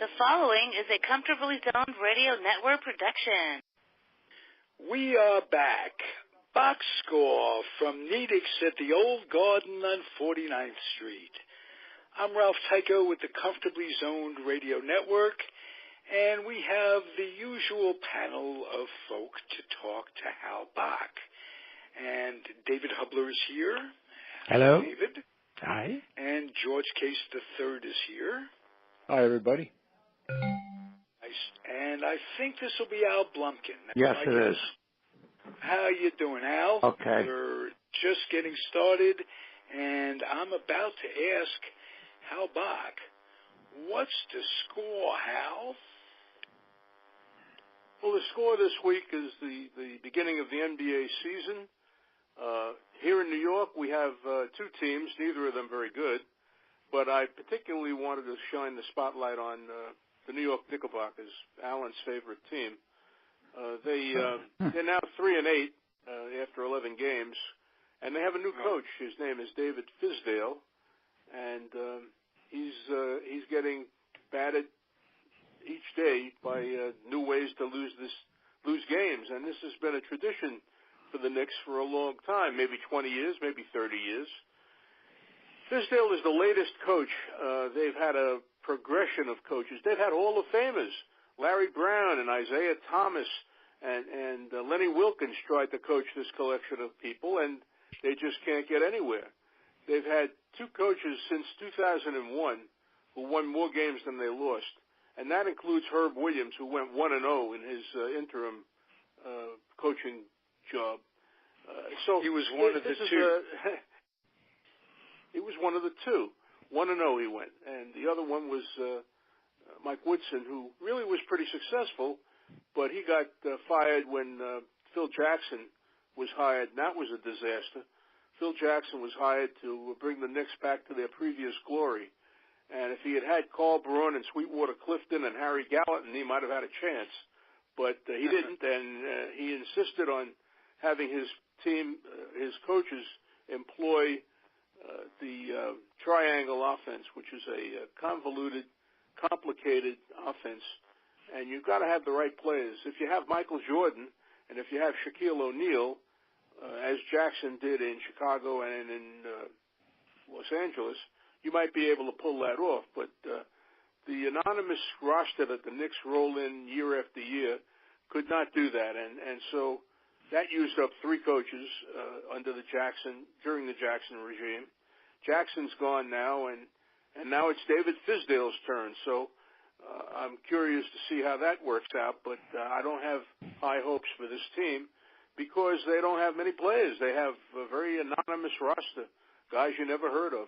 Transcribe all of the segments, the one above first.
The following is a Comfortably Zoned Radio Network production. We are back. Box score from Nedick's at the Old Garden on 49th Street. I'm Ralph Tycho with the Comfortably Zoned Radio Network, and we have the usual panel of folk to talk to Hal Bock. And David Hubler is here. Hello. David. Hi. And George Case III is here. Hi, everybody. And I think this will be Al Blumpkin. Yes, it is. How you doing, Al? Okay. We're just getting started, and I'm about to ask Hal Bock, what's the score, Hal? Well, the score this week is the beginning of the NBA season. Here in New York, we have two teams, neither of them very good, but I particularly wanted to shine the spotlight on the New York Knickerbockers, Alan's favorite team. They're now 3-8 after 11 games, and they have a new coach. His name is David Fizdale, and he's getting batted each day by new ways to lose games, and this has been a tradition for the Knicks for a long time, maybe 20 years, maybe 30 years. Fizdale is the latest coach. They've had a progression of coaches. They've had Hall of Famers, Larry Brown and Isaiah Thomas and Lenny Wilkins tried to coach this collection of people, and they just can't get anywhere. They've had two coaches since 2001 who won more games than they lost, and that includes Herb Williams, who went 1-0 in his interim coaching job. So he was one of the two. He was one of the two. 1-0 he went, and the other one was Mike Woodson, who really was pretty successful, but he got fired when Phil Jackson was hired, and that was a disaster. Phil Jackson was hired to bring the Knicks back to their previous glory, and if he had had Carl Braun and Sweetwater Clifton and Harry Gallatin, he might have had a chance, but he didn't, and he insisted on having his team, his coaches, employ the triangle offense, which is a convoluted, complicated offense, and you've got to have the right players. If you have Michael Jordan and if you have Shaquille O'Neal, as Jackson did in Chicago and in Los Angeles, you might be able to pull that off. But the anonymous roster that the Knicks roll in year after year could not do that, and so that used up three coaches during the Jackson regime. Jackson's gone now, and now it's David Fizdale's turn. So I'm curious to see how that works out, but I don't have high hopes for this team because they don't have many players. They have a very anonymous roster, guys you never heard of,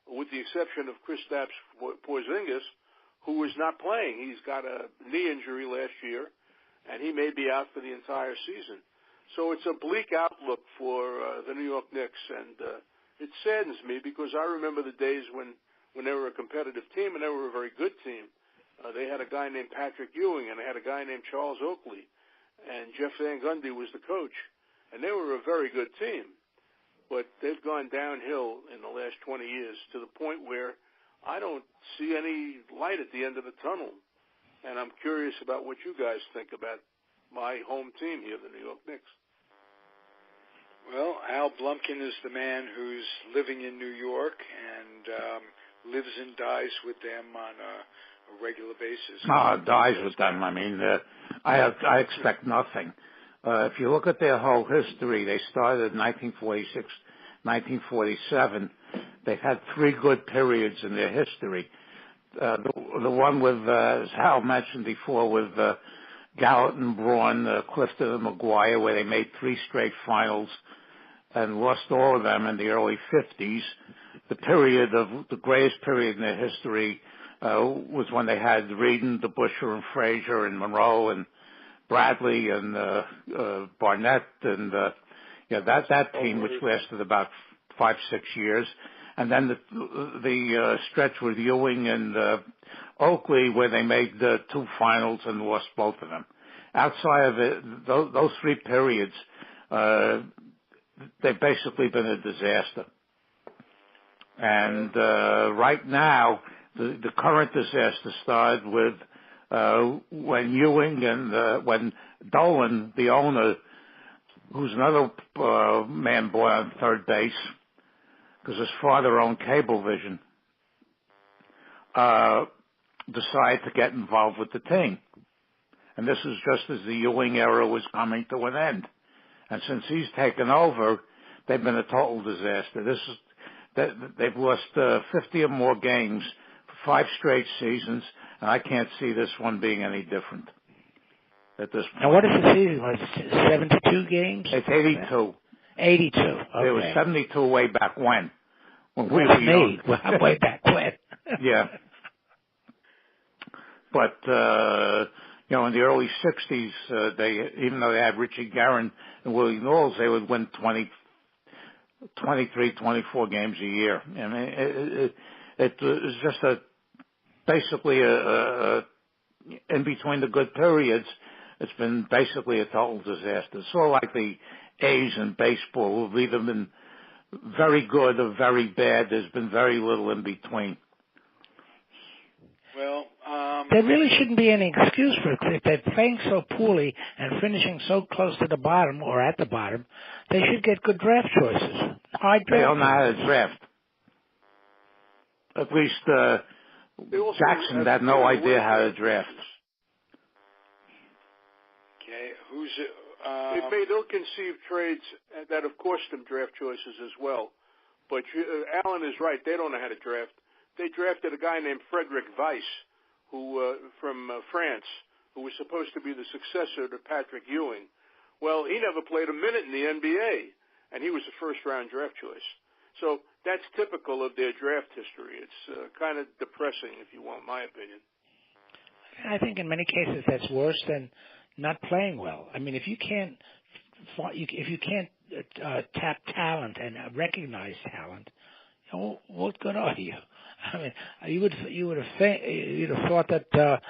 with the exception of Kristaps Porzingis, who is not playing. He's got a knee injury last year, and he may be out for the entire season. So it's a bleak outlook for the New York Knicks, and it saddens me because I remember the days when they were a competitive team and they were a very good team. They had a guy named Patrick Ewing and they had a guy named Charles Oakley, and Jeff Van Gundy was the coach, and they were a very good team. But they've gone downhill in the last 20 years to the point where I don't see any light at the end of the tunnel, and I'm curious about what you guys think about my home team here, the New York Knicks. Well, Al Blumpkin is the man who's living in New York and lives and dies with them on a regular basis. Dies with them. I mean, I expect nothing. If you look at their whole history, they started in 1946, 1947. They've had three good periods in their history. The one with, as Hal mentioned before, with Gallatin, Braun, Clifton, and McGuire, where they made three straight finals and lost all of them in the early 50s. The greatest period in their history was when they had Reed, DeBusschere, and Frazier, and Monroe, and Bradley, and Barnett, and that team, which lasted about 5-6 years. And then the stretch with Ewing and Oakley, where they made the two finals and lost both of them. Outside of it, those three periods, they've basically been a disaster. And right now, the current disaster started with when Ewing and when Dolan, the owner, who's another man boy on third base, because his father owned Cablevision, decided to get involved with the team. And this is just as the Ewing era was coming to an end. And since he's taken over, they've been a total disaster. They've lost 50 or more games for 5 straight seasons, and I can't see this one being any different at this point. Now, what is the season? Was it 72 games? It's 82. 82. Okay. There was 72 way back when we were young. Well, way back when. Yeah. But, in the early 60s, even though they had Richie Guerin and Willie Knowles, they would win 23, 24 games a year. I mean, it was just basically in between the good periods, it's been basically a total disaster. Sort of like the A's in baseball, who've either been very good or very bad. There's been very little in between. Well, there really shouldn't be any excuse for it. If they're playing so poorly and finishing so close to the bottom or at the bottom, they should get good draft choices. They don't know how to draft. At least Jackson had no idea how to draft. Okay, They've made ill-conceived trades that have cost them draft choices as well. But Alan is right. They don't know how to draft. They drafted a guy named Frederick Weiss, who from France, who was supposed to be the successor to Patrick Ewing. Well, he never played a minute in the NBA, and he was a first-round draft choice. So that's typical of their draft history. It's kind of depressing, if you want my opinion. I think in many cases that's worse than not playing well. I mean, if you can't tap talent and recognize talent, what good are you? I mean, you'd have thought that the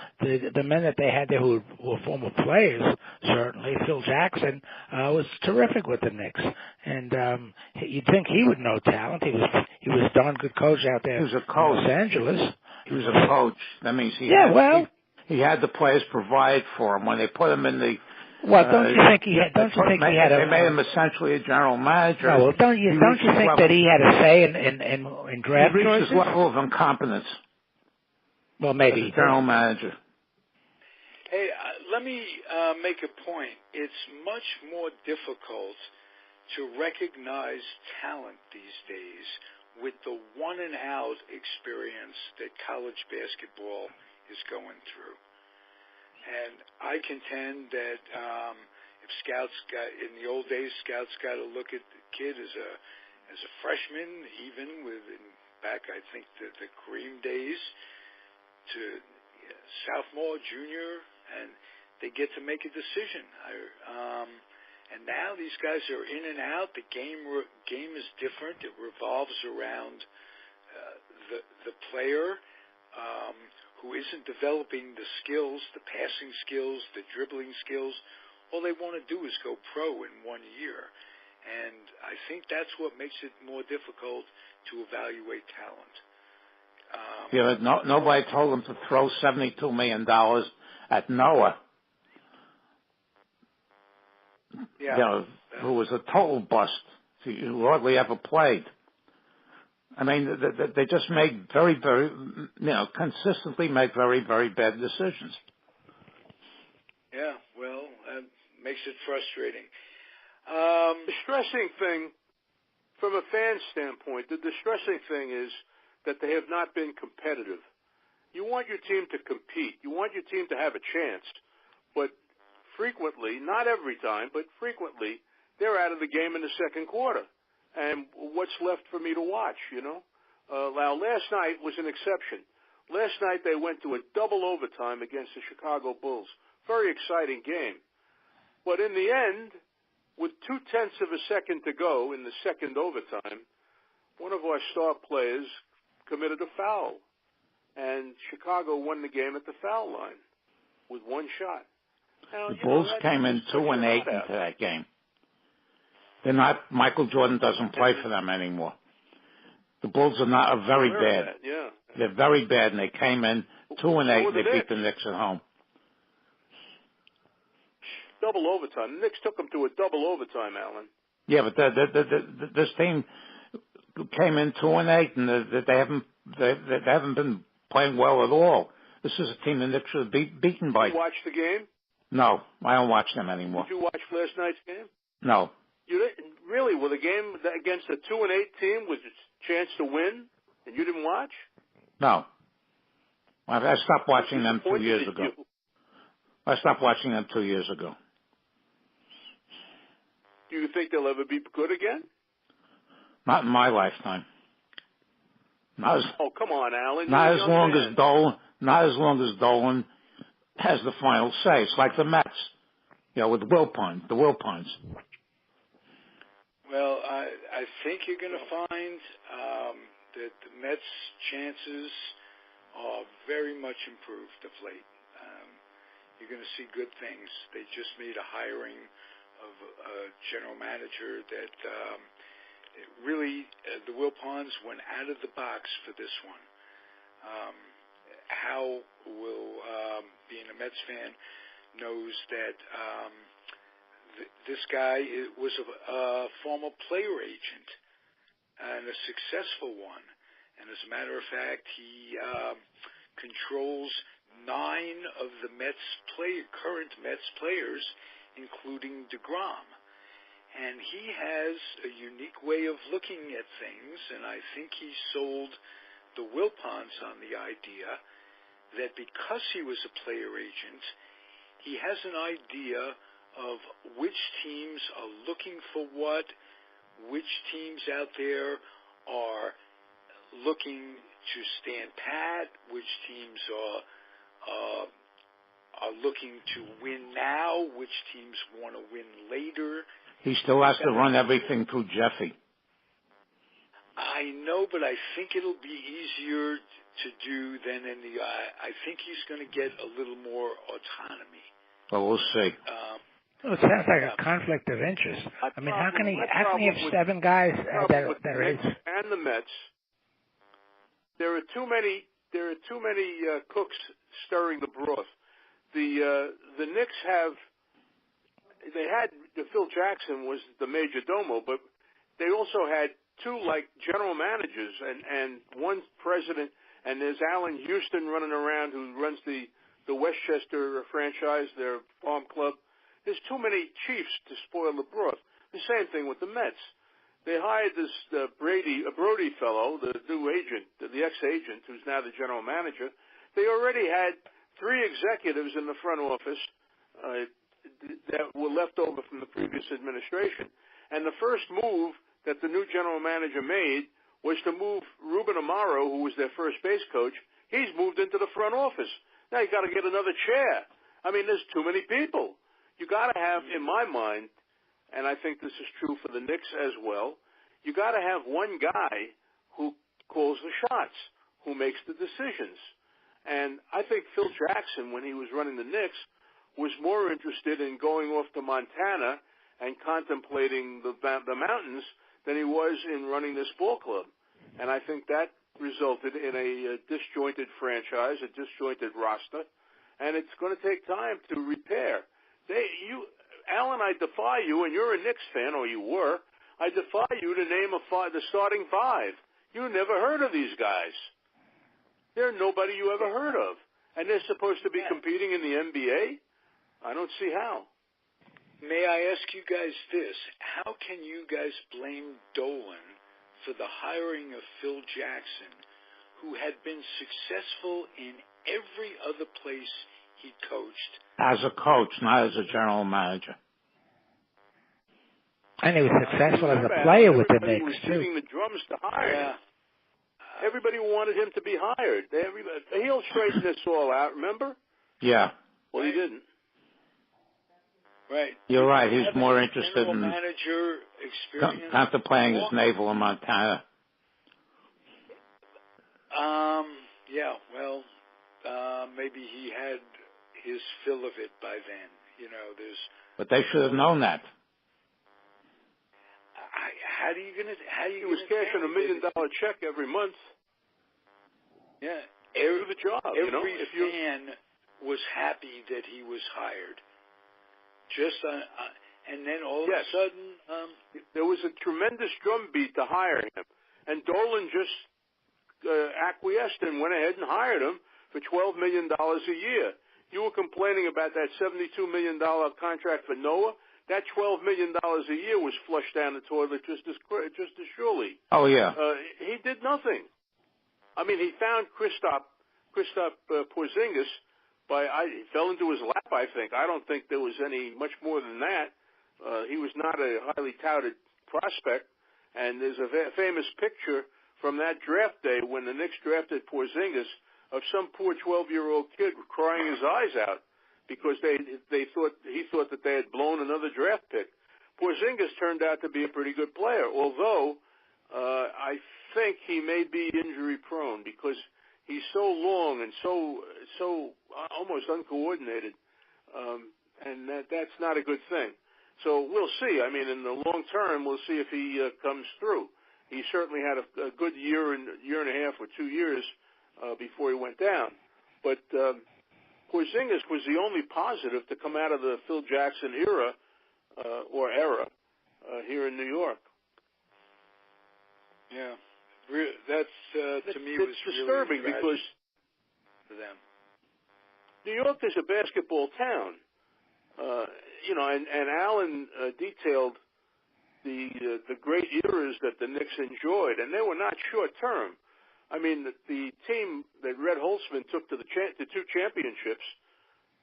men that they had there who were former players, certainly Phil Jackson was terrific with the Knicks, and you'd think he would know talent. He was a darn good coach out there. He was a coach. In Los Angeles. He was a coach. That means he had the players provide for him when they put him in the. Well, don't you think he had? They made him essentially a general manager. No, well, don't you think that he had a say in draft choices? He reached his level of incompetence. Well, maybe as a general manager. Hey, let me make a point. It's much more difficult to recognize talent these days with the one-and-out experience that college basketball is going through. And I contend that if scouts in the old days, scouts got to look at the kid as a freshman, even back I think the Kareem days, to sophomore, junior, and they get to make a decision. And now these guys are in and out. The game is different. It revolves around the player. Who isn't developing the skills, the passing skills, the dribbling skills. All they want to do is go pro in 1 year. And I think that's what makes it more difficult to evaluate talent. Nobody told them to throw $72 million at Noah. Yeah. Who was a total bust. Who hardly ever played. I mean, they just make consistently make very, very bad decisions. Yeah, well, that makes it frustrating. Distressing thing, from a fan standpoint, the distressing thing is that they have not been competitive. You want your team to compete. You want your team to have a chance. But frequently, not every time, but frequently, they're out of the game in the second quarter. And what's left for me to watch, Now, last night was an exception. Last night they went to a double overtime against the Chicago Bulls. Very exciting game. But in the end, with 0.2 of a second to go in the second overtime, one of our star players committed a foul. And Chicago won the game at the foul line with one shot. Now, the Bulls came in 2-8 into that game. They're not. Michael Jordan doesn't play for them anymore. The Bulls are very bad. Yeah, They're very bad, and they came in 2-8, and they beat the Knicks at home. Double overtime. The Knicks took them to a double overtime, Alan. Yeah, but this team came in 2-8, and they haven't been playing well at all. This is a team the Knicks should have beaten by. Did you watch the game? No, I don't watch them anymore. Did you watch last night's game? No. You didn't really? With a game against a 2-8 team with a chance to win, and you didn't watch? No. I stopped watching them 2 years ago. I stopped watching them 2 years ago. Do you think they'll ever be good again? Not in my lifetime. Oh, come on, Alan. Not as long as Dolan has the final say. It's like the Mets, with the Wilpons. Well, I think you're going to find that the Mets' chances are very much improved of late. You're going to see good things. They just made a hiring of a general manager that the Wilpons went out of the box for this one. Hal will, being a Mets fan, knows that this guy was a former player agent and a successful one. And as a matter of fact, he controls 9 of the current Mets players, including DeGrom. And he has a unique way of looking at things, and I think he sold the Wilpons on the idea that because he was a player agent, he has an idea of which teams are looking for what, which teams out there are looking to stand pat, which teams are looking to win now, which teams want to win later. He still has to run everything through Jeffy. I know, but I think it'll be easier to do than in the. I think he's going to get a little more autonomy. Well, we'll see. It sounds like a conflict of interest. I mean, how can he have 7 guys that are his? And the Mets. There are too many cooks stirring the broth. The Knicks had Phil Jackson was the major domo, but they also had 2 general managers and one president, and there's Allen Houston running around who runs the Westchester franchise, their farm club. There's too many chiefs to spoil the broth. The same thing with the Mets. They hired this Brody fellow, the new agent, the ex-agent, who's now the general manager. They already had 3 executives in the front office that were left over from the previous administration. And the first move that the new general manager made was to move Ruben Amaro, who was their first base coach. He's moved into the front office. Now you got to get another chair. I mean, there's too many people. You got to have, in my mind, and I think this is true for the Knicks as well, you got to have one guy who calls the shots, who makes the decisions. And I think Phil Jackson, when he was running the Knicks, was more interested in going off to Montana and contemplating the mountains than he was in running this ball club. And I think that resulted in a disjointed franchise, a disjointed roster, and it's going to take time to repair. Alan, I defy you, and you're a Knicks fan, or you were, I defy you to name the starting 5. You never heard of these guys. They're nobody you ever heard of. And they're supposed to be competing in the NBA? I don't see how. May I ask you guys this? How can you guys blame Dolan for the hiring of Phil Jackson, who had been successful in every other place he coached? As a coach, not as a general manager. And he was successful as a player with the Knicks, was too. beating the drums to hire him. Yeah. Everybody wanted him to be hired. He'll straighten this all out, remember? Yeah. Well, he didn't. Right. You're right. He's more interested in manager experience. contemplating his naval in Montana. Yeah, well, maybe he had his fill of it by then. But they should have known that. How are you He was cashing $1 million check every month. Yeah. do the job. Every fan was happy that he was hired. And then all of a sudden, there was a tremendous drumbeat to hiring him, and Dolan just acquiesced and went ahead and hired him for $12 million a year. You were complaining about that $72 million contract for Noah. That $12 million a year was flushed down the toilet just as surely. Oh yeah. He did nothing. I mean, he found Kristaps Porzingis. He fell into his lap, I think. I don't think there was much more than that. He was not a highly touted prospect. And there's a famous picture from that draft day when the Knicks drafted Porzingis of some poor 12-year-old kid crying his eyes out because he thought that they had blown another draft pick. Porzingis turned out to be a pretty good player, although I think he may be injury prone because he's so long and so almost uncoordinated, and that's not a good thing. So we'll see. I mean, in the long term, we'll see if he comes through. He certainly had a good year and a half or 2 years before he went down. But Porzingis was the only positive to come out of the Phil Jackson era here in New York. Yeah. That's, to me, was disturbing really because for them. New York is a basketball town. And Alan detailed the great eras that the Knicks enjoyed, and they were not short term. I mean, the team that Red Holtzman took to the two championships,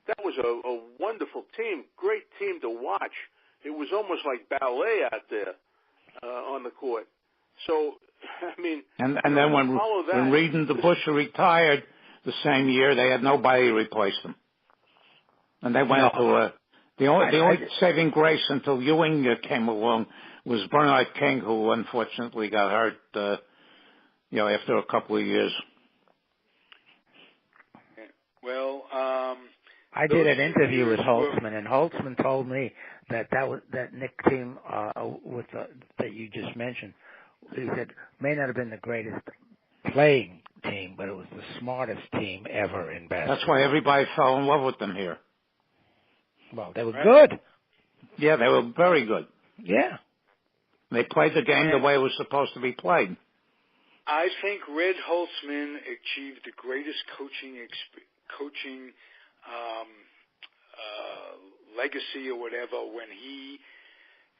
that was a wonderful team, great team to watch. It was almost like ballet out there on the court. So, I mean, and then when Reed and DeBusschere retired the same year, they had nobody to replace them, and they went to the only saving grace until Ewing came along was Bernard King, who unfortunately got hurt, after a couple of years. Well, I did an interview with Holtzman, and Holtzman told me that Knick team that you just mentioned, he said, may not have been the greatest playing team, but it was the smartest team ever in basketball. That's why everybody fell in love with them here. Well, they were good. Yeah, they were very good. Yeah. They played the game the way it was supposed to be played. I think Red Holtzman achieved the greatest coaching legacy or whatever when he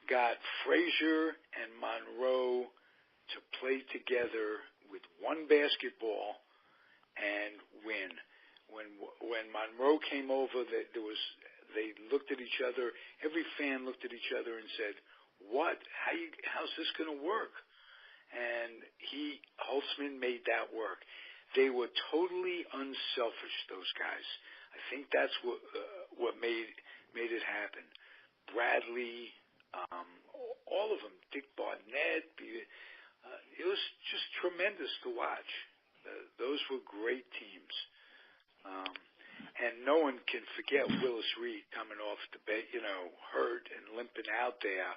got Frazier and Monroe to play together with one basketball and win. When Monroe came over, they looked at each other. Every fan looked at each other and said, "What? How's this going to work?" And Holtzman made that work. They were totally unselfish, those guys. I think that's what made it happen. Bradley, all of them, Dick Barnett. It was just tremendous to watch. Those were great teams. And no one can forget Willis Reed coming off the bench, hurt and limping out there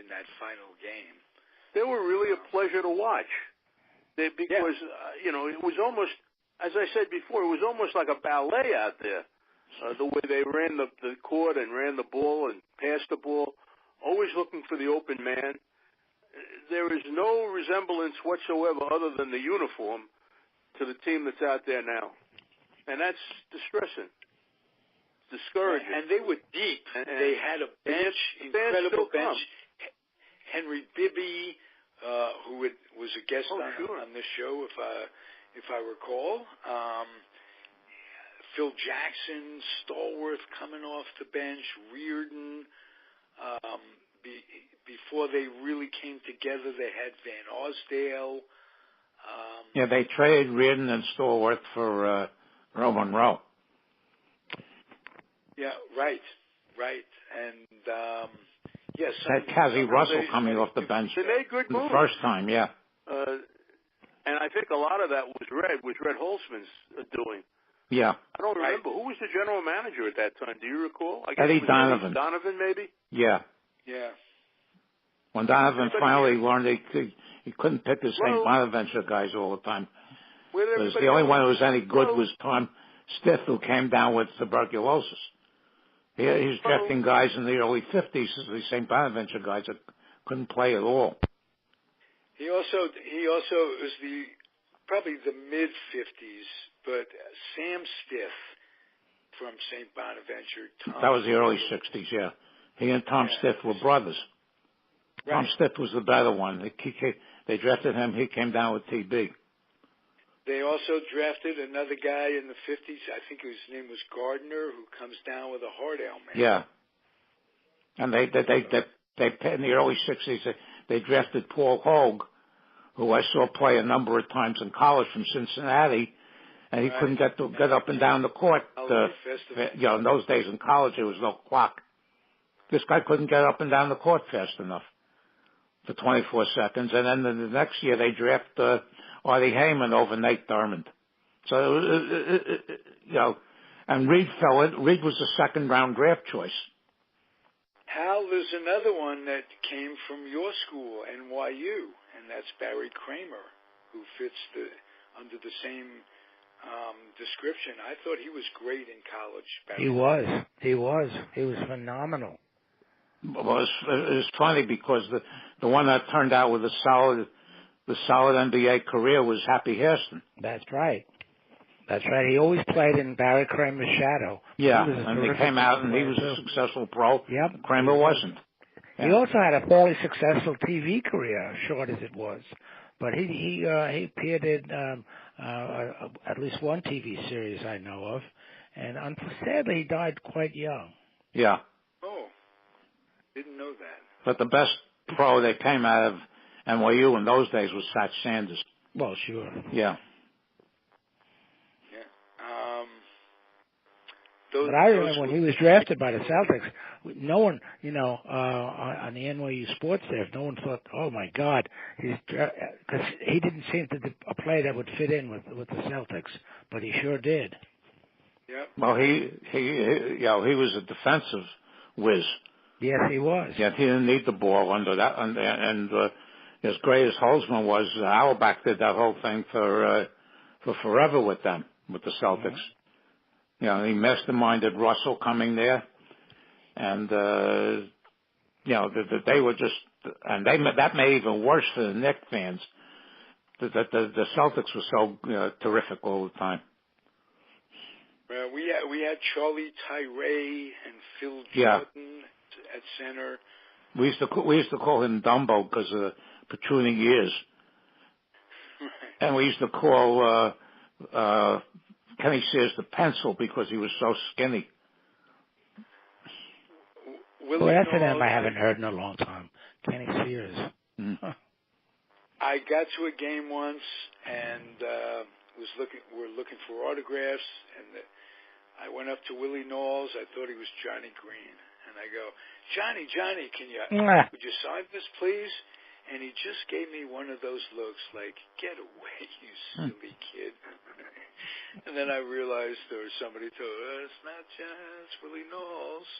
in that final game. They were really a pleasure to watch. Because it was almost, as I said before, it was almost like a ballet out there. The way they ran the court and ran the ball and passed the ball, always looking for the open man. There is no resemblance whatsoever other than the uniform to the team that's out there now. And that's distressing. It's discouraging. And they were deep. They had a bench, incredible bench. Henry Bibby, who was a guest on this show, if I recall. Phil Jackson, Stallworth coming off the bench, Reardon. Before they really came together, they had Van Arsdale. They traded Reardon and Stallworth for Earl Monroe. Yeah, right. And yes, had Cazzie Russell coming off the bench they made good moves the first time. Yeah. And I think a lot of that was Red Holtzman's doing. Yeah. I don't remember. Who was the general manager at that time? Do you recall? I guess Eddie Donovan. Donovan, maybe? Yeah. When Donovan finally learned he couldn't pick the St. Bonaventure guys all the time. Where did Because everybody the only go? one who was any good was Tom Stith, who came down with tuberculosis. He was drafting guys in the early 50s, the St. Bonaventure guys that couldn't play at all. He also was probably the mid 50s, but Sam Stith from St. Bonaventure. That was the early 60s, yeah. He and Tom Stith were brothers. Right. Tom Stith was the better one. They drafted him. He came down with TB. They also drafted another guy in the 50s. I think his name was Gardner, who comes down with a heart ailment. Yeah. And they in the early 60s, they drafted Paul Hogue, who I saw play a number of times in college from Cincinnati, and he couldn't get up and down the court. In those days in college, there was no clock. This guy couldn't get up and down the court fast enough for 24 seconds. And then the next year, they draft Artie Heyman over Nate Thurmond. So, and Reed was the second-round draft choice. Hal, there's another one that came from your school, NYU, and that's Barry Kramer, who fits under the same description. I thought he was great in college. Barry. He was phenomenal. Well, it was funny because the one that turned out with the solid NBA career was Happy Hairston. That's right. He always played in Barry Kramer's shadow. Yeah, and he came out and he was a successful pro. Yep. Kramer wasn't. Yeah. He also had a fairly successful TV career, short as it was. But he appeared in at least one TV series I know of, and sadly he died quite young. Yeah. Oh, didn't know that. But the best pro that came out of NYU in those days was Satch Sanders. Well, sure. Yeah. But I remember when he was drafted by the Celtics, no one, on the NYU sports staff, no one thought, oh my God, because he didn't seem to be a player that would fit in with the Celtics, but he sure did. Yeah. Well, he was a defensive whiz. Yes, he was. Yeah, he didn't need the ball under that, and as great as Holzman was, Auerbach did that whole thing for forever with them, with the Celtics. Mm-hmm. He masterminded Russell coming there, and they were just, and that made it even worse for the Knicks fans. The Celtics were so terrific all the time. We had Charlie Tyree and Phil Jordan at center. We used to call him Dumbo because of the protruding ears, and we used to call Kenny Sears the Pencil because he was so skinny. Well, that's a name I haven't heard in a long time. Kenny Sears. Mm. Huh. I got to a game once and we're looking for autographs, and I went up to Willie Knowles. I thought he was Johnny Green, and I go, Johnny, would you sign this, please? And he just gave me one of those looks like, get away, you silly kid. And then I realized there was somebody told, it's not John, it's Willie Knowles.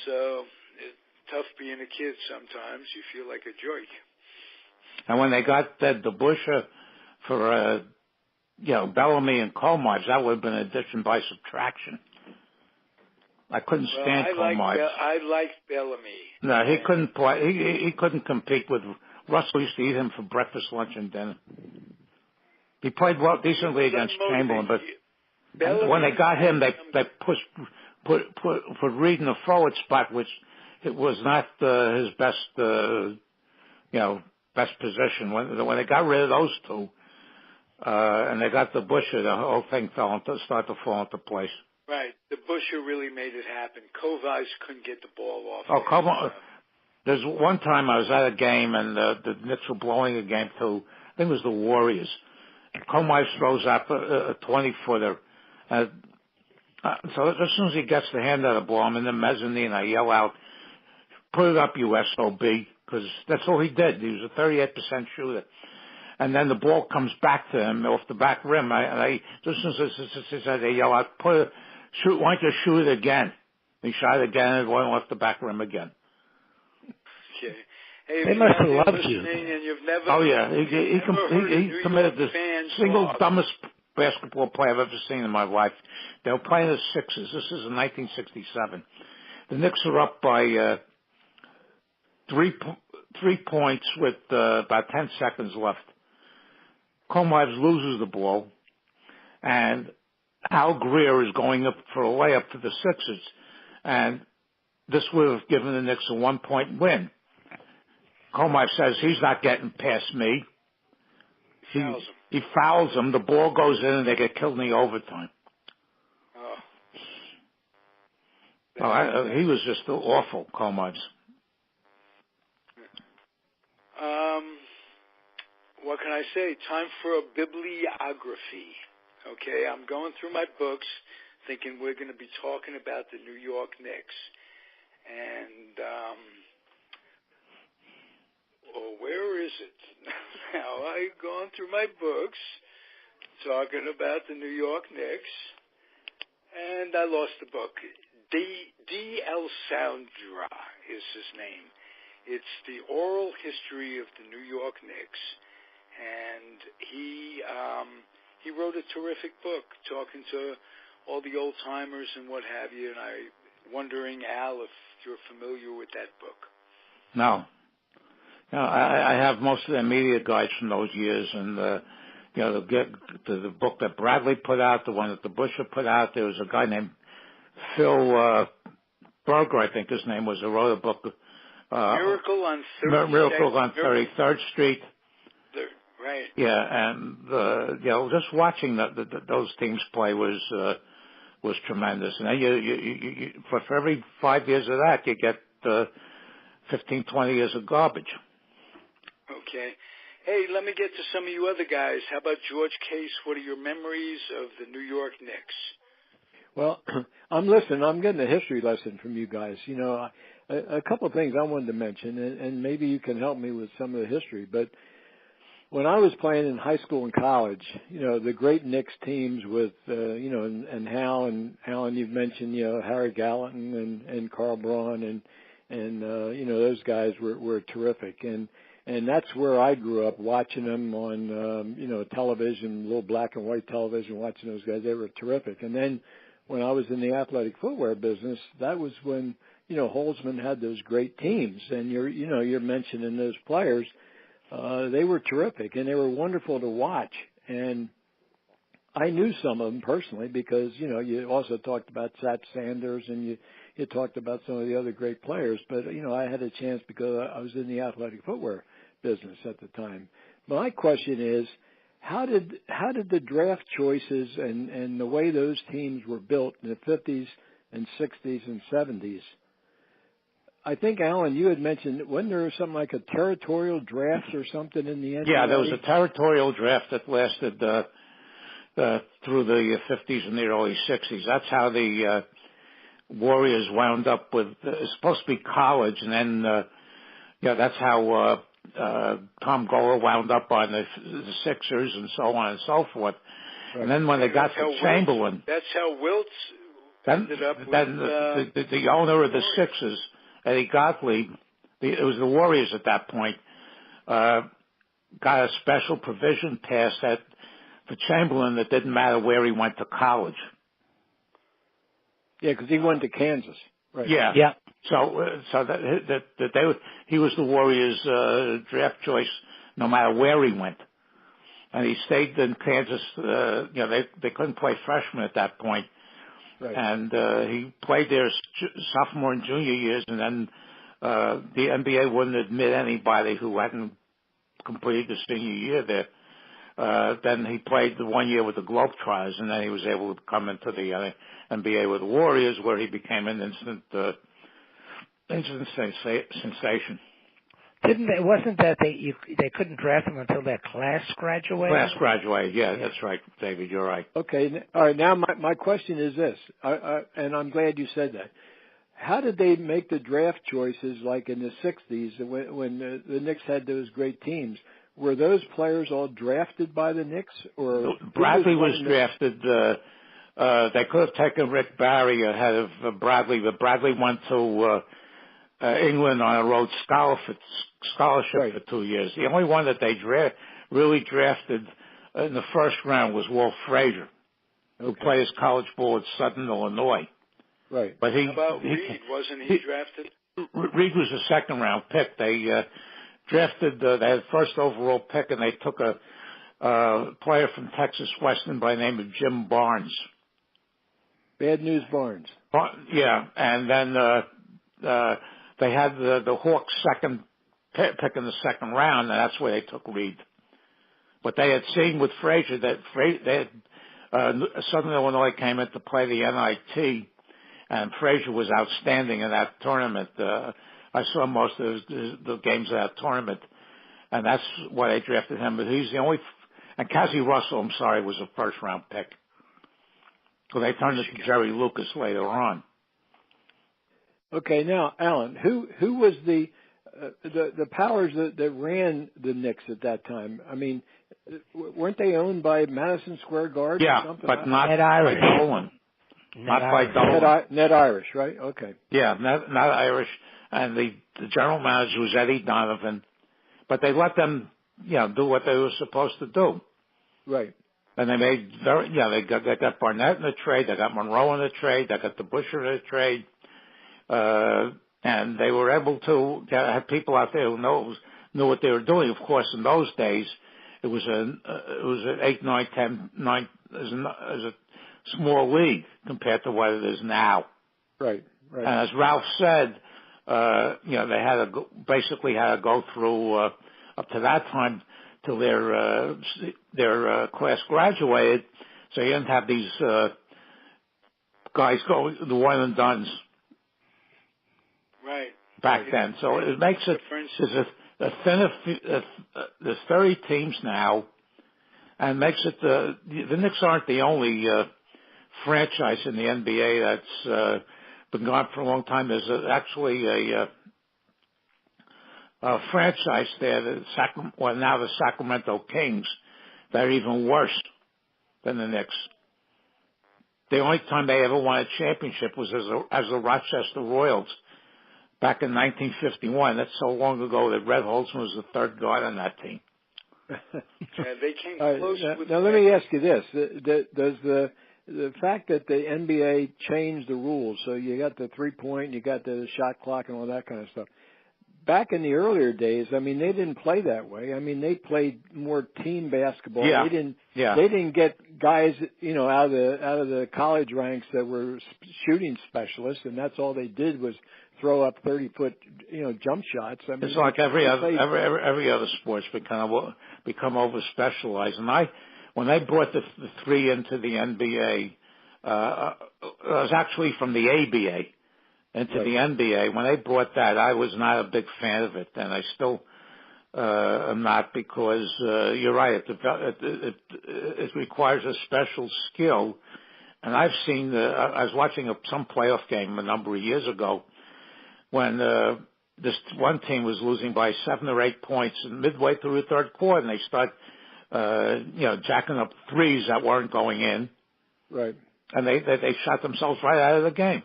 So it's tough being a kid sometimes. You feel like a jerk. And when they got DeBusschere for, Bellamy and Colmars, that would have been addition by subtraction. I couldn't stand Colmars. I liked Bellamy. No, he couldn't play. He couldn't compete with Russell. Used to eat him for breakfast, lunch, and dinner. He played well decently against Chamberlain, but when they got him, they put Reed in the forward spot, which it was not his best best position. When they got rid of those two, and they got DeBusschere, the whole thing started to fall into place. Right. DeBusschere really made it happen. Kovacs couldn't get the ball off. Oh, come on. There's one time I was at a game, and the Knicks were blowing a game to, I think it was the Warriors. Kovacs throws up a 20-footer. So as soon as he gets the hand of the ball, I'm in the mezzanine, I yell out, put it up, you SOB, because that's all he did. He was a 38% shooter. And then the ball comes back to him off the back rim. Just as I yell out, why don't you shoot it again? He shot it again and it went off the back rim again. Okay. Hey, They must have loved you. And you've never, oh yeah, he committed the single dumbest basketball play I've ever seen in my life. They were playing the Sixers. This is in 1967. The Knicks are up by 3 points with about 10 seconds left. Comives loses the ball, and Al Greer is going up for a layup for the Sixers, and this would have given the Knicks a 1-point win. Comive says he's not getting past me. He fouls him. The ball goes in, and they get killed in the overtime. He was just awful, Comives. What can I say? Time for a bibliography. Okay, I'm going through my books, thinking we're going to be talking about the New York Knicks. And, where is it? Now, I've gone through my books, talking about the New York Knicks, and I lost the book. D.L. Soundra is his name. It's the oral history of the New York Knicks, and he wrote a terrific book talking to all the old timers and what have you. And I'm wondering, Al, if you're familiar with that book. No, I have most of their media guides from those years, and the book that Bradley put out, the one that the Busher put out. There was a guy named Phil Berger, I think his name was, who wrote a book. Miracle on 33rd Street. Right. Yeah, and just watching those teams play was tremendous. And then you for every 5 years of that, you get 15, 20 years of garbage. Okay. Hey, let me get to some of you other guys. How about George Case? What are your memories of the New York Knicks? Well, I'm listening. I'm getting a history lesson from you guys. A couple of things I wanted to mention, and maybe you can help me with some of the history. But when I was playing in high school and college, the great Knicks teams with, and Hal and Alan, you've mentioned, Harry Gallatin and Carl Braun and those guys were terrific. And that's where I grew up, watching them on, television, little black and white television, watching those guys. They were terrific. And then when I was in the athletic footwear business, that was when, Holzman had those great teams. And you're mentioning those players. They were terrific, and they were wonderful to watch. And I knew some of them personally because, you also talked about Sat Sanders, and you talked about some of the other great players. But, I had a chance because I was in the athletic footwear business at the time. My question is, how did the draft choices and the way those teams were built in the 50s and 60s and 70s, I think, Alan, you had mentioned, wasn't there something like a territorial draft or something in the NBA? Yeah, there was a territorial draft that lasted through the 50s and the early 60s. That's how the Warriors wound up with, it's supposed to be college, and then, that's how Tom Gola wound up on the Sixers and so on and so forth. Right. And then when they got to Chamberlain. That's how Wiltz ended up with the owner of the Sixers, Eddie Gottlieb, it was the Warriors at that point, got a special provision passed for Chamberlain that didn't matter where he went to college. Yeah, because he went to Kansas. Right. Yeah. So he was the Warriors' draft choice no matter where he went. And he stayed in Kansas. They couldn't play freshmen at that point. Right. And he played there sophomore and junior years, and then the NBA wouldn't admit anybody who hadn't completed the senior year there. Then he played the 1 year with the Globetrotters, and then he was able to come into the NBA with the Warriors, where he became an instant sensation. Wasn't that they couldn't draft him until their class graduated? Class graduated, yeah, that's right, David. You're right. Okay, all right. Now my question is this, and I'm glad you said that. How did they make the draft choices like in the '60s when the Knicks had those great teams? Were those players all drafted by the Knicks, or Bradley was drafted? They could have taken Rick Barry ahead of Bradley, but Bradley went to England on a Rhodes scholarship for 2 years. The only one that they really drafted in the first round was Walt Frazier, who played his college ball at Southern Illinois. Right. But how about Reed? Wasn't he drafted? Reed was a second-round pick. They drafted, they had first overall pick, and they took a player from Texas Western by the name of Jim Barnes. Bad News Barnes. Yeah, and then they had the Hawks second pick in the second round, and that's where they took Reed. But they had seen with Frazier that Southern Illinois came in to play the NIT, and Frazier was outstanding in that tournament. I saw most of the games of that tournament, and that's why they drafted him. But he's the only, and Cassie Russell, I'm sorry, was a first-round pick. So they turned it to Jerry Lucas later on. Okay, now, Alan, who was the powers that ran the Knicks at that time? I mean, weren't they owned by Madison Square Garden or something? But not by Dolan. Not by Dolan. Ned Irish, right? Okay. Yeah, not Irish. And the general manager was Eddie Donovan. But they let them, do what they were supposed to do. Right. And they made they got Barnett in the trade, they got Monroe in the trade, they got the Busher in the trade, and they were able to have people out there who knew what they were doing. Of course, in those days, it was an 8, 9, 10, 9 as a small league compared to what it is now. Right. Right. And as Ralph said, they had basically had to go through up to that time till their class graduated, so you didn't have these guys go the one and dones. Right. Back then, so it makes it there's 30 teams now, and makes it the Knicks aren't the only franchise in the NBA that's been gone for a long time. There's actually a franchise there, now the Sacramento Kings, that are even worse than the Knicks. The only time they ever won a championship was as the Rochester Royals back in 1951. That's so long ago that Red Holzman was the third guard on that team. They came close. Now let me ask you this: does the fact that the NBA changed the rules, so you got the 3-point, you got the shot clock, and all that kind of stuff. Back in the earlier days, I mean, they didn't play that way. I mean, they played more team basketball. Yeah. They didn't get guys, out of the college ranks that were shooting specialists, and that's all they did was throw up 30-foot, jump shots. I mean, it's like every other sport's become over specialized. And when they brought the three into the NBA, it was actually from the ABA. Into the NBA. When they brought that, I was not a big fan of it, and I still am not, because you're right. It requires a special skill, and I've seen. I was watching some playoff game a number of years ago when this one team was losing by 7 or 8 points, and midway through the third quarter, and they start, jacking up threes that weren't going in. Right. And they shot themselves right out of the game.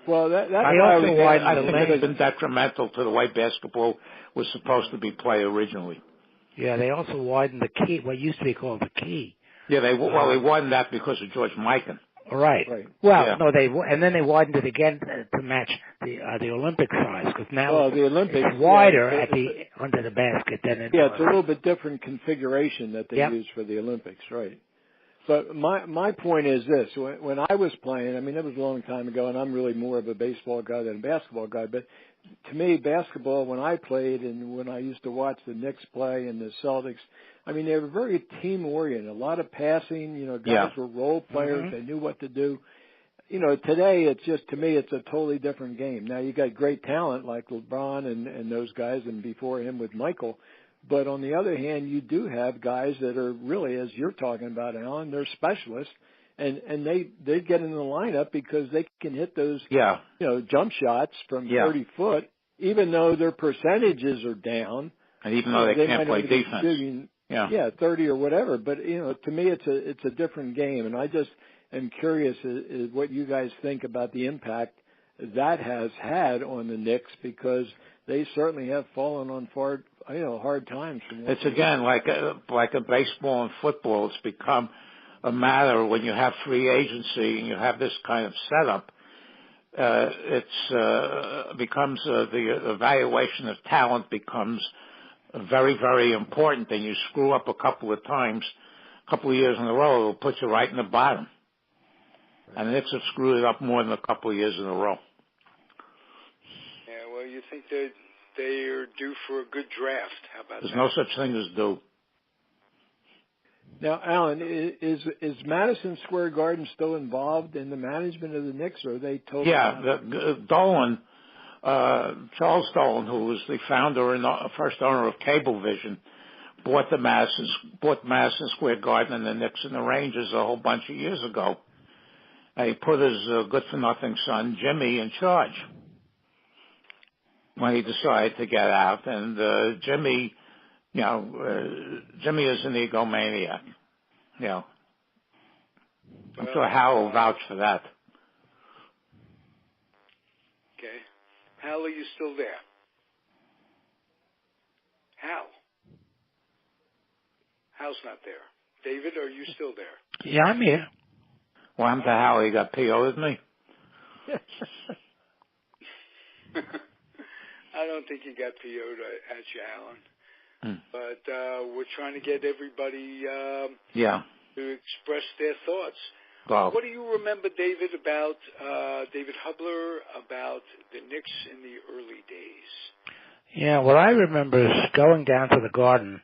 Well, that's I think it's been detrimental to the way basketball was supposed to be played originally. Yeah, they also widened the key, what used to be called the key. Yeah, they widened that because of George Mikan. Right. Well, no, and then they widened it again to match the Olympic size, because now the Olympics it's wider under the basket than it was. It's a little bit different configuration that they use for the Olympics, right? But my point is this: when I was playing, I mean, it was a long time ago, and I'm really more of a baseball guy than a basketball guy. But to me, basketball, when I played and when I used to watch the Knicks play and the Celtics, I mean, they were very team oriented. A lot of passing. Guys were role players. Mm-hmm. They knew what to do. Today it's just, to me, it's a totally different game. Now you got great talent like LeBron and those guys, and before him with Michael. But on the other hand, you do have guys that are really, as you're talking about, Alan, they're specialists, and they get in the lineup because they can hit those jump shots from 30 foot, even though their percentages are down, and even though they can't play defense, shooting, 30 or whatever. But to me, it's a different game, and I just am curious what you guys think about the impact that has had on the Knicks, because they certainly have fallen on hard times. It's again like a baseball and football. It's become a matter when you have free agency and you have this kind of setup. Becomes the evaluation of talent becomes very, very important. And you screw up a couple of times, a couple of years in a row, it'll put you right in the bottom. And the Knicks have screwed it up more than a couple of years in a row. Yeah, well, you think that they are due for a good draft? How about There's that? no such thing as due. Now, Alan, is Madison Square Garden still involved in the management of the Knicks, or are they totally? Yeah, Dolan, Charles Dolan, who was the founder and first owner of Cablevision, bought Madison Square Garden and the Knicks and the Rangers a whole bunch of years ago. And he put his good-for-nothing son Jimmy in charge when he decided to get out. And Jimmy is an egomaniac. I'm sure Hal will vouch for that. Okay. Hal, are you still there? Hal's not there. David, are you still there? Yeah, I'm here. What happened to Hal? He got PO'd with me? I don't think he got PO'd at you, Alan. But we're trying to get everybody to express their thoughts. Well, what do you remember, David, about David Hubler, about the Knicks in the early days? Yeah, what I remember is going down to the Garden,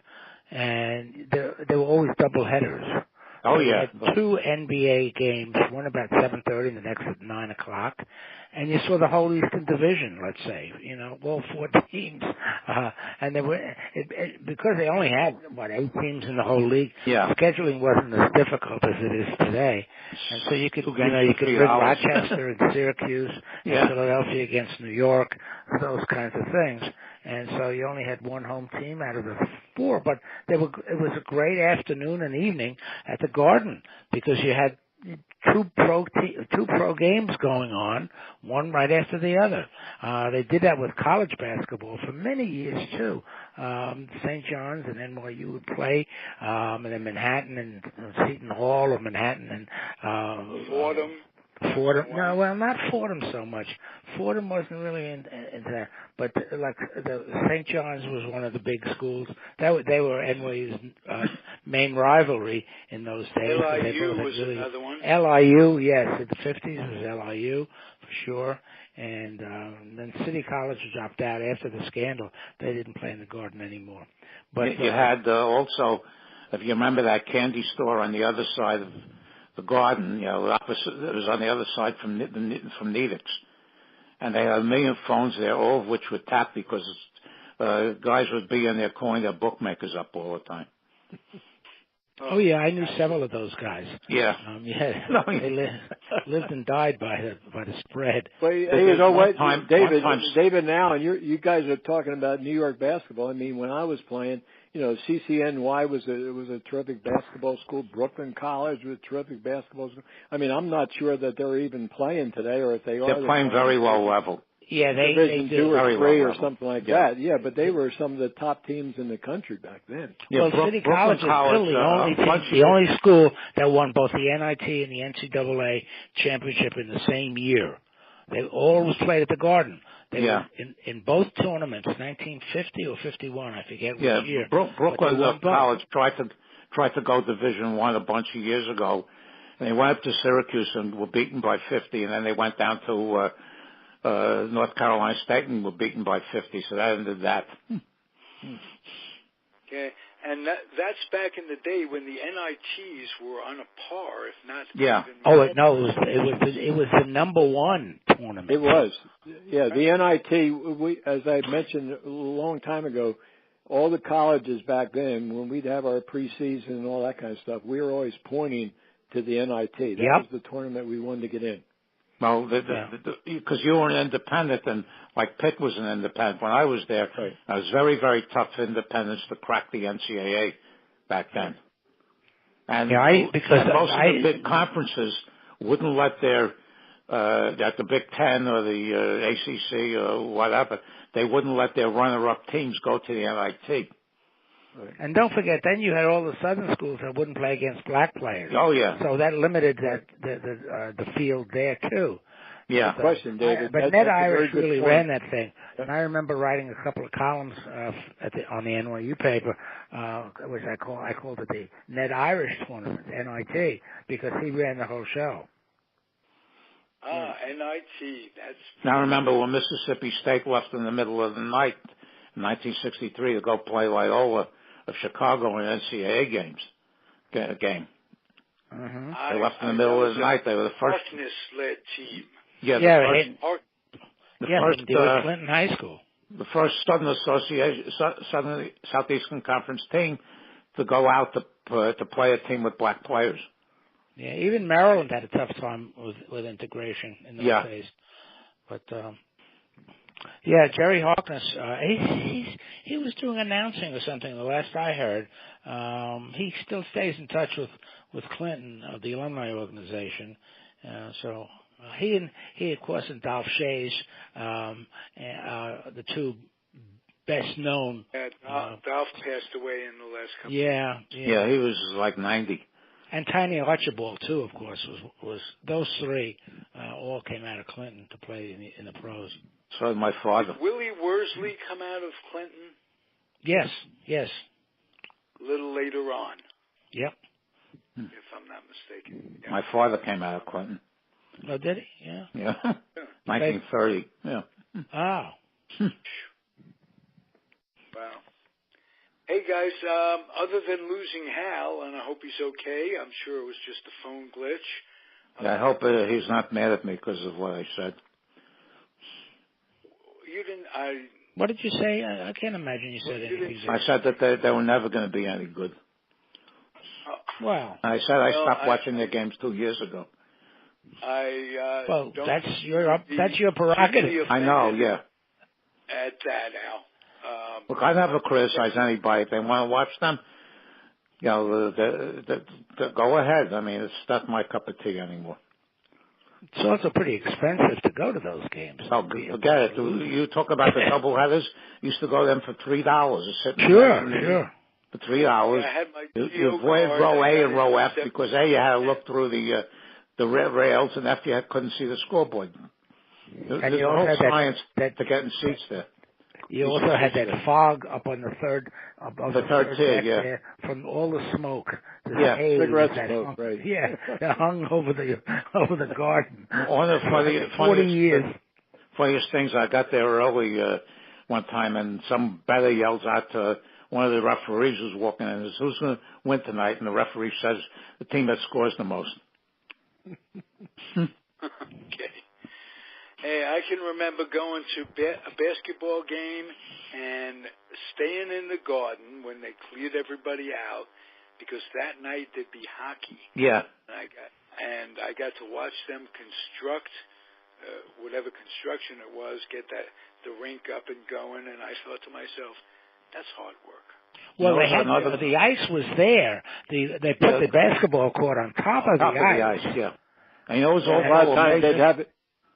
and there were always double headers. Oh, we yeah. had two NBA games, one about 7:30 and the next at 9 o'clock. And you saw the whole Eastern Division, let's say, all four teams. And they were, because they only had, 8 teams in the whole league, scheduling wasn't as difficult as it is today. And so you could read Rochester and Syracuse and Philadelphia against New York, those kinds of things. And so you only had one home team out of the 4, but it was a great afternoon and evening at the Garden, because you had two pro games going on, one right after the other. They did that with college basketball for many years too. St. John's and NYU would play, and then Manhattan and Seton Hall or Manhattan and Fordham. No, well, not Fordham so much. Fordham wasn't really into that, but like the St. John's was one of the big schools. They were NYU's main rivalry in those days. LIU was another one. LIU, yes, in the 50s was LIU for sure. And then City College dropped out after the scandal. They didn't play in the Garden anymore. But you had also, if you remember, that candy store on the other side of the Garden, opposite, it was on the other side from Nedick's. And they had a million phones there, all of which were tapped because guys would be in there calling their bookmakers up all the time. Oh, yeah, I knew several of those guys. Yeah. They lived and died by the spread. Well, you know what, David and Alan, you guys are talking about New York basketball. I mean, when I was playing, CCNY was a terrific basketball school. Brooklyn College was a terrific basketball school. I mean, I'm not sure that they're even playing today, or if they are. They're playing very low level. Yeah, they do. 2 or 3 or something like that. Yeah, but they Yeah. were some of the top teams in the country back then. Yeah, well, City College is still the only school that won both the NIT and the NCAA championship in the same year. They always played at the Garden. They were in both tournaments, 1950 or 51, I forget which year. Brooklyn College tried to go Division I a bunch of years ago, and they went up to Syracuse and were beaten by 50, and then they went down to North Carolina State and were beaten by 50, so that ended that. Okay, and that's back in the day when the NITs were on a par, if not even more. It was the number one tournament. It was. Yeah, the NIT, as I mentioned a long time ago, all the colleges back then, when we'd have our preseason and all that kind of stuff, we were always pointing to the NIT. That was the tournament we wanted to get in. Well, because you were an independent, and like Pitt was an independent. When I was there, it was very, very tough for independents to crack the NCAA back then. And most of the big conferences wouldn't let their at the Big Ten or the ACC or whatever, they wouldn't let their runner-up teams go to the NIT. And don't forget, then you had all the southern schools that wouldn't play against black players. Oh yeah. So that limited the field there too. Yeah. Question, David. But Ned Irish really ran that thing, and I remember writing a couple of columns on the NYU paper, which I called it the Ned Irish tournament, NIT, because he ran the whole show. NIT. That's. Now remember when Mississippi State left in the middle of the night in 1963 to go play Loyola of Chicago in NCAA game. Mm-hmm. They left in the middle of the night. They were the first. Harkness-led team. Yeah, the first Clinton High School. The first Southeastern Conference team to go out to play a team with black players. Yeah, even Maryland had a tough time with integration in those days. But yeah, Jerry Harkness, he was doing announcing or something. The last I heard, he still stays in touch with Clinton, the alumni organization. So he of course and Dolph Shays, the two best known. Dolph passed away in the last couple. Yeah, he was like 90. And Tiny Archibald too, of course, was those three all came out of Clinton to play in the pros. So did my father. Did Willie Worsley come out of Clinton? Yes. A little later on. Yep. If I'm not mistaken. Yeah. My father came out of Clinton. Oh, did he? Yeah. Yeah. 1930. Yeah. Oh. Wow. Hey guys, other than losing Hal, and I hope he's okay, I'm sure it was just a phone glitch. Yeah, I hope he's not mad at me because of what I said. You didn't. What did you say? I can't imagine you said anything. I said that they were never going to be any good. Well, I said I stopped watching their games 2 years ago. Well, that's your prerogative. I know, yeah. At that, Al. Look, I never criticize anybody. If they want to watch them, you know, go ahead. I mean, it's not my cup of tea anymore. It's also pretty expensive to go to those games. Oh, forget it. You talk about the doubleheaders. Used to go to them for $3. Sure. For 3 hours. You avoid row A and row F because A, you had to look through the rails, and F, you couldn't see the scoreboard. There's a whole science to getting seats there. You also had that fog up on the third tier, there from all the smoke. Cigarette smoke, right? Yeah, that hung over the garden. One of the 40 years. Funniest things, I got there early one time, and some bettor yells out to one of the referees who's walking in, "Who's going to win tonight?" And the referee says, "The team that scores the most." Okay. Hey, I can remember going to a basketball game and staying in the garden when they cleared everybody out, because that night there'd be hockey. Yeah. And I got to watch them construct whatever construction it was, get the rink up and going, and I thought to myself, that's hard work. Well, the ice was there. They put the basketball court on top of the ice. Yeah. And it was a lot of times they'd have it.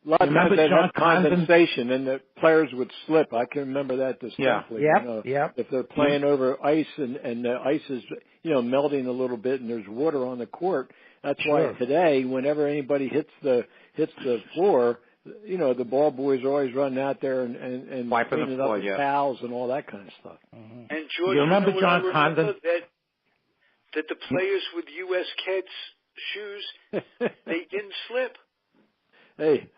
A lot of times they'd have condensation, and the players would slip. I can remember that distinctly. Yeah. If they're playing over ice and the ice is, melting a little bit, and there's water on the court, that's why today, whenever anybody hits the floor, the ball boys are always running out there and wiping cleaning the floor, up with towels and all that kind of stuff. Mm-hmm. And George, you remember John Condon? That the players with U.S. Kids shoes, they didn't slip. Hey,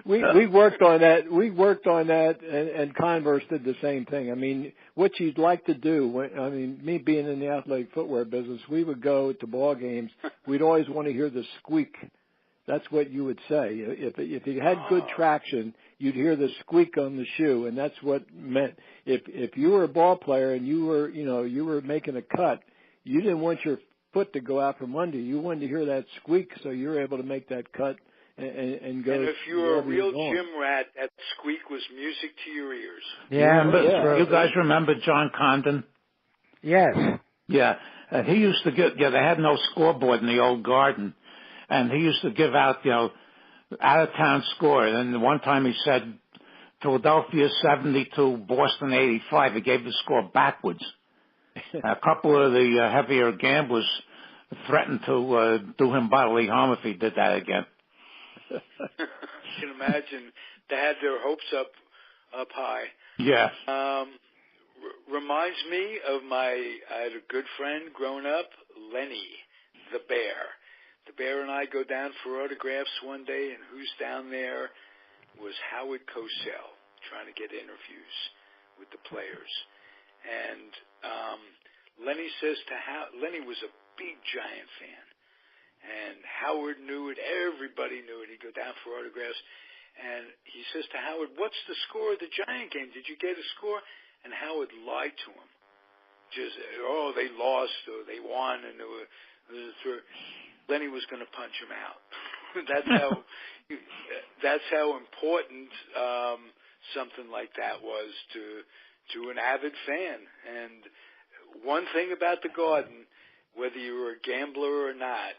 we worked on that. We worked on that, and Converse did the same thing. I mean, what you'd like to do, me being in the athletic footwear business, we would go to ball games. We'd always want to hear the squeak. That's what you would say. If you had good traction, you'd hear the squeak on the shoe, and that's what meant. If you were a ball player and you were making a cut, you didn't want your foot to go out from under you. You wanted to hear that squeak, so you were able to make that cut and go. And if you were a real gym rat, that squeak was music to your ears. Yeah, you guys remember John Condon? Yes. Yeah, he used to they had no scoreboard in the old garden. and he used to give out, out-of-town score. And then one time he said, Philadelphia 72, Boston 85. He gave the score backwards. A couple of the heavier gamblers threatened to do him bodily harm if he did that again. You can imagine they had their hopes up high. Yes. Reminds me of I had a good friend growing up, Lenny, the Bear. The Bear and I go down for autographs one day, and who's down there was Howard Cosell trying to get interviews with the players. And Lenny Lenny was a big Giant fan. And Howard knew it. Everybody knew it. He'd go down for autographs. And he says to Howard, "What's the score of the Giant game? Did you get a score?" And Howard lied to him. Just, they lost or they won. And Lenny was going to punch him out. That's how important something like that was to an avid fan. And one thing about the Garden, whether you were a gambler or not,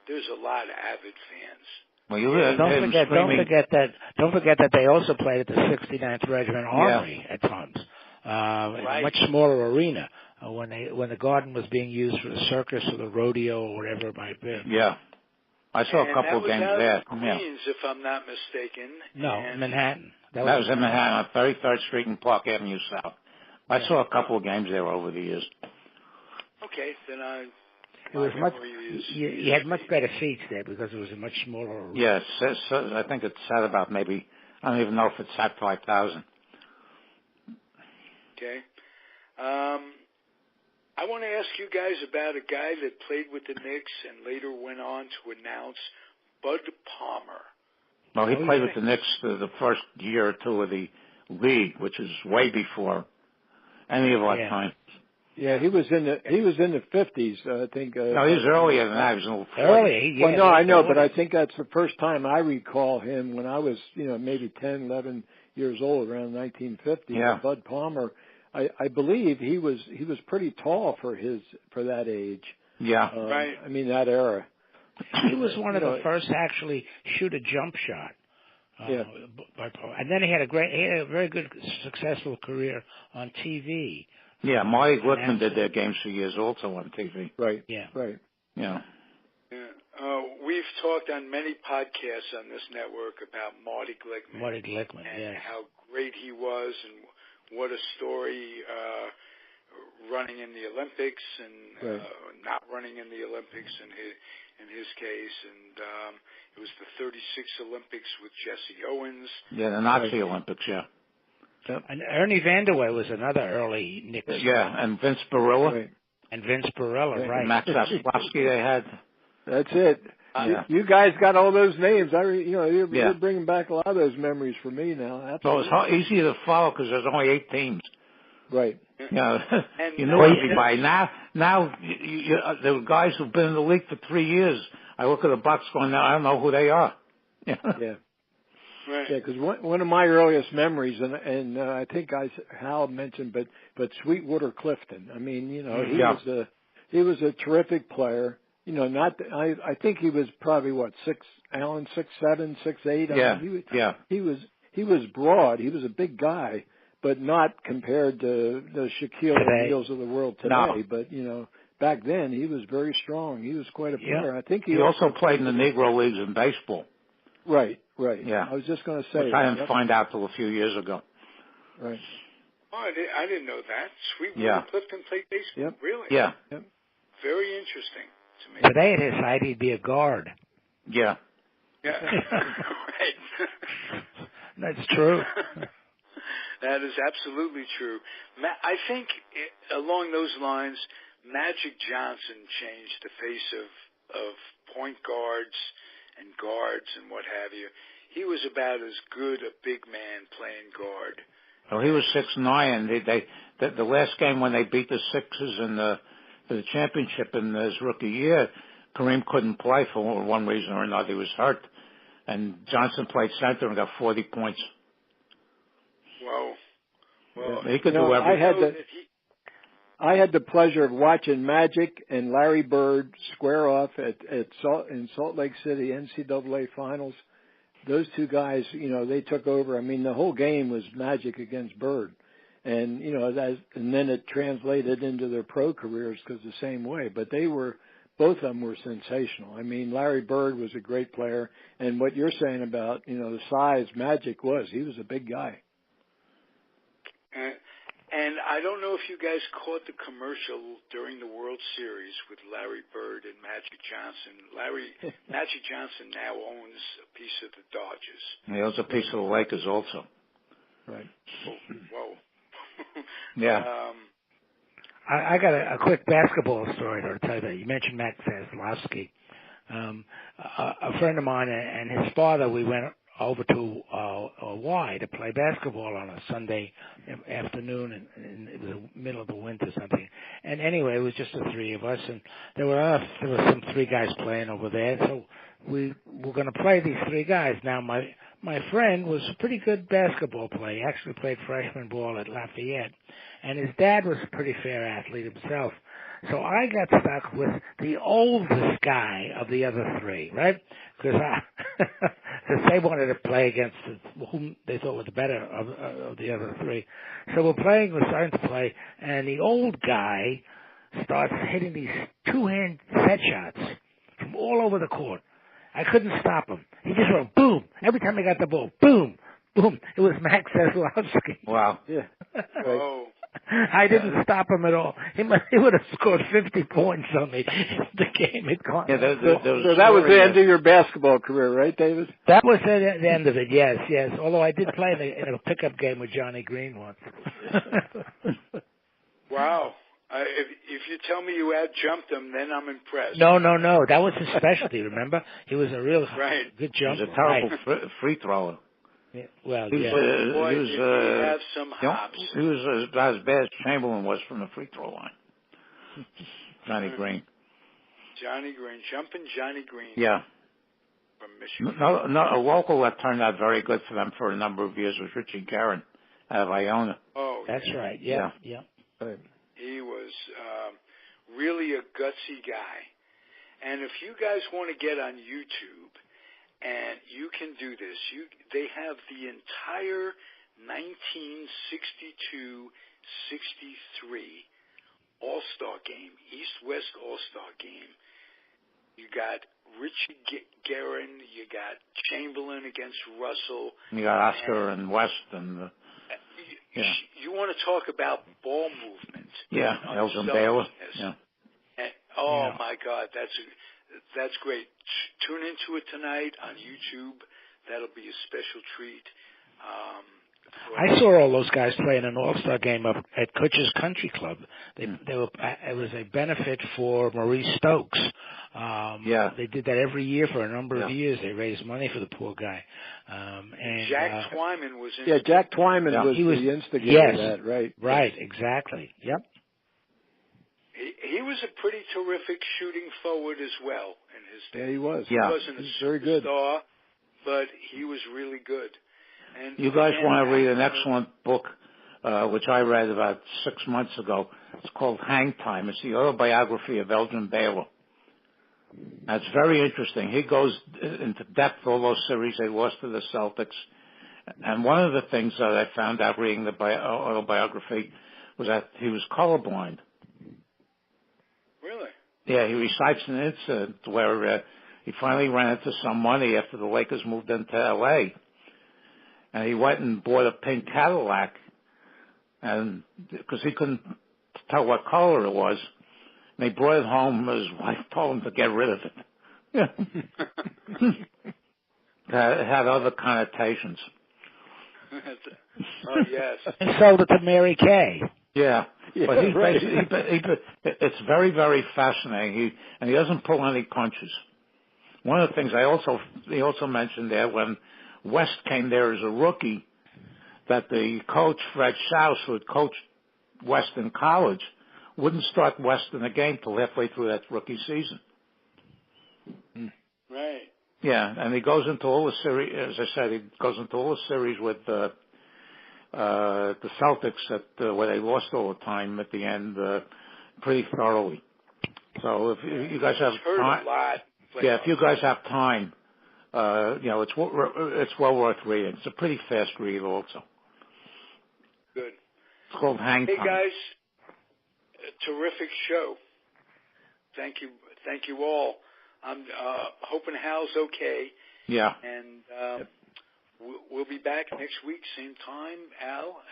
there's a lot of avid fans. Well, don't forget that they also played at the 69th Regiment Armory at times, in a much smaller arena when the Garden was being used for the circus or the rodeo or whatever it might be. Yeah, I saw a couple of games there. Queens, if I'm not mistaken. No, Manhattan. That was in Manhattan on 33rd Street and Park Avenue South. I saw a couple of games there over the years. Okay, then it was much. You had much better seats there because it was a much smaller arena. Yes, I think it sat about maybe. I don't even know if it sat 5,000. Okay. I want to ask you guys about a guy that played with the Knicks and later went on to announce Bud Palmer. Well, he played with the Knicks the first year or two of the league, which is way before any of our time. Yeah, he was in the 50s, I think. No, he was earlier than that. He was in the 40s. Early. Well, no, I know, but I think that's the first time I recall him when I was, maybe 10, 11 years old, around 1950. Yeah. Bud Palmer, I believe he was pretty tall for that age. Yeah. Right. I mean, that era. He was one of the first to actually shoot a jump shot. And then he had a very good, successful career on TV. Yeah, Marty Glickman did their games for years also on TV. Right. Yeah. Right. Yeah. We've talked on many podcasts on this network about Marty Glickman. And how great he was and what a story running in the Olympics and not running in the Olympics in his case. And it was the 36 Olympics with Jesse Owens. Yeah, the Nazi Olympics, yeah. Yep. And Ernie Vanderway was another early Knicks. Yeah, and Vince Barilla. Right. And Vince Barilla, right. Max Zaslowski they had. That's it. You guys got all those names. You're bringing back a lot of those memories for me now. Absolutely. So it's easy to follow because there's only 8 teams. Right. You know everybody. Now the guys who've been in the league for 3 years, I look at the Bucks going, now I don't know who they are. Yeah. Right. Yeah, because one of my earliest memories, and I think Hal mentioned, but Sweetwater Clifton. I mean, he was a terrific player. I think he was probably 6'7", 6'8". Yeah. He was broad. He was a big guy, but not compared to the Shaquille O'Neals of the world today. No. But back then he was very strong. He was quite a player. I think he also played in the Negro Leagues in baseball. Right. Yeah. I was just going to say. Which I didn't find out till a few years ago. Right. Oh, I didn't know that. Sweetwater Clifton played baseball. Yep. Really? Yeah. Yep. Very interesting to me. Today at his height, he'd be a guard. Yeah. Yeah. Right. That's true. That is absolutely true. I think along those lines, Magic Johnson changed the face of point guards and guards and what have you. He was about as good a big man playing guard. Well, he was 6'9". The last game when they beat the Sixers for the championship in his rookie year, Kareem couldn't play for one reason or another. He was hurt, and Johnson played center and got 40 points. Well, he could do everything. I had the pleasure of watching Magic and Larry Bird square off in Salt Lake City NCAA finals. Those two guys, they took over. I mean, the whole game was Magic against Bird. And, and then it translated into their pro careers because the same way. But both of them were sensational. I mean, Larry Bird was a great player. And what you're saying about, the size Magic was, he was a big guy. And I don't know if you guys caught the commercial during the World Series with Larry Bird and Magic Johnson. Magic Johnson now owns a piece of the Dodgers. He owns a piece of the Lakers also. Right. Whoa. Yeah. I got a quick basketball story to tell you that. You mentioned Matt Zaslowski. A friend of mine and his father, we went over to Y to play basketball on a Sunday afternoon, and it was the middle of the winter or something. And anyway, it was just the three of us, and there were some three guys playing over there. So we were going to play these three guys. Now my friend was a pretty good basketball player. He actually played freshman ball at Lafayette, and his dad was a pretty fair athlete himself. So I got stuck with the oldest guy of the other three, right? Because they wanted to play against whom they thought was the better of the other three. So we're starting to play, and the old guy starts hitting these two-hand set shots from all over the court. I couldn't stop him. He just went boom. Every time he got the ball, boom, boom. It was Max Zaslowski. Wow. Yeah. Oh. I didn't stop him at all. He would have scored 50 points on me if the game had gone. Yeah, so that was the end of your basketball career, right, David? That was the end of it, yes. Although I did play in a pickup game with Johnny Green once. Wow. If you tell me you out-jumped him, then I'm impressed. No. That was his specialty, remember? He was a real good jumper. He was a terrible free thrower. Yeah, well, he have some hops. He was about as bad as Chamberlain was from the free throw line. Johnny Green. Jumping Johnny Green. Yeah. From Michigan. No, a local that turned out very good for them for a number of years was Richie Guerin out of Iona. Oh, that's right. Yeah. Right. He was really a gutsy guy. And if you guys want to get on YouTube, and you can do this, they have the entire 1962-63 All-Star game, East-West All-Star game. You got Richie Guerin, you got Chamberlain against Russell. You got Oscar and West and You want to talk about ball movement? Yeah, Elgin Baylor. Yeah. And, my God, that's great. Tune into it tonight on YouTube. That'll be a special treat. I saw all those guys play in an All-Star game at Kutcher's Country Club. It was a benefit for Maurice Stokes. They did that every year for a number of years. They raised money for the poor guy. And Jack Twyman was in. Yeah, Jack Twyman was the instigator of that, right? Right, exactly. Yep. He was a pretty terrific shooting forward as well in his day. Yeah, he was. He wasn't a very good star, but he was really good. And you guys want to read an excellent book, which I read about 6 months ago. It's called Hang Time. It's the autobiography of Elgin Baylor. That's very interesting. He goes into depth all those series they lost to the Celtics. And one of the things that I found out reading the autobiography was that he was colorblind. Really? Yeah, he recites an incident where he finally ran into some money after the Lakers moved into L.A., and he went and bought a pink Cadillac, and because he couldn't tell what color it was, and he brought it home. His wife told him to get rid of it. It had other connotations. Oh, yes. And sold it to Mary Kay. Yeah. But it's very, very fascinating. He doesn't pull any punches. One of the things he also mentioned there, when West came there as a rookie, that the coach, Fred Schaus, who had coached West in college, wouldn't start West in the game till halfway through that rookie season. Right. Yeah, and he goes into all the series, as I said, he goes into all the series with the Celtics where they lost all the time at the end pretty thoroughly. So if you guys have time, if you guys have time, it's well worth reading. It's a pretty fast read, also. Good. It's called Hang Time. Hey guys, a terrific show. Thank you all. I'm hoping Hal's okay. Yeah. And we'll be back next week, same time. Al,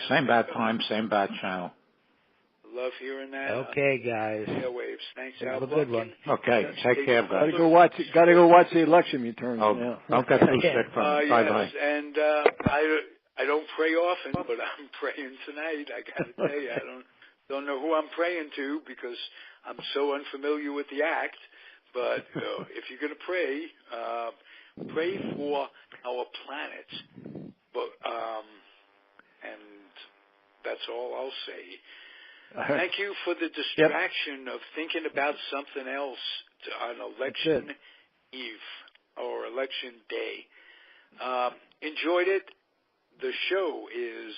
same bad time, same bad channel. Love hearing that. Okay, guys. Airwaves. Thanks, Al. Have a good one. Okay, take care, guys. Gotta go watch the election returns now. Don't get too sick from it. Bye-bye. Yes, and I don't pray often, but I'm praying tonight. I got to tell you, I don't know who I'm praying to because I'm so unfamiliar with the act. But if you're going to pray, pray for our planet. But and that's all I'll say. Thank you for the distraction of thinking about something else on election eve or election day. Enjoyed it. The show is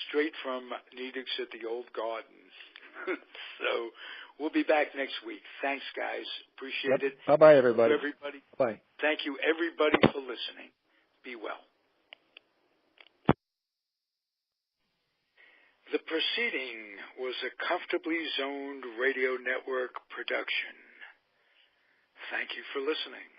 straight from Nedick's at the Old Garden. So we'll be back next week. Thanks, guys. Appreciate it. Bye-bye, everybody. Bye. Thank you, everybody, for listening. Be well. The proceeding was a Comfortably Zoned Radio Network production. Thank you for listening.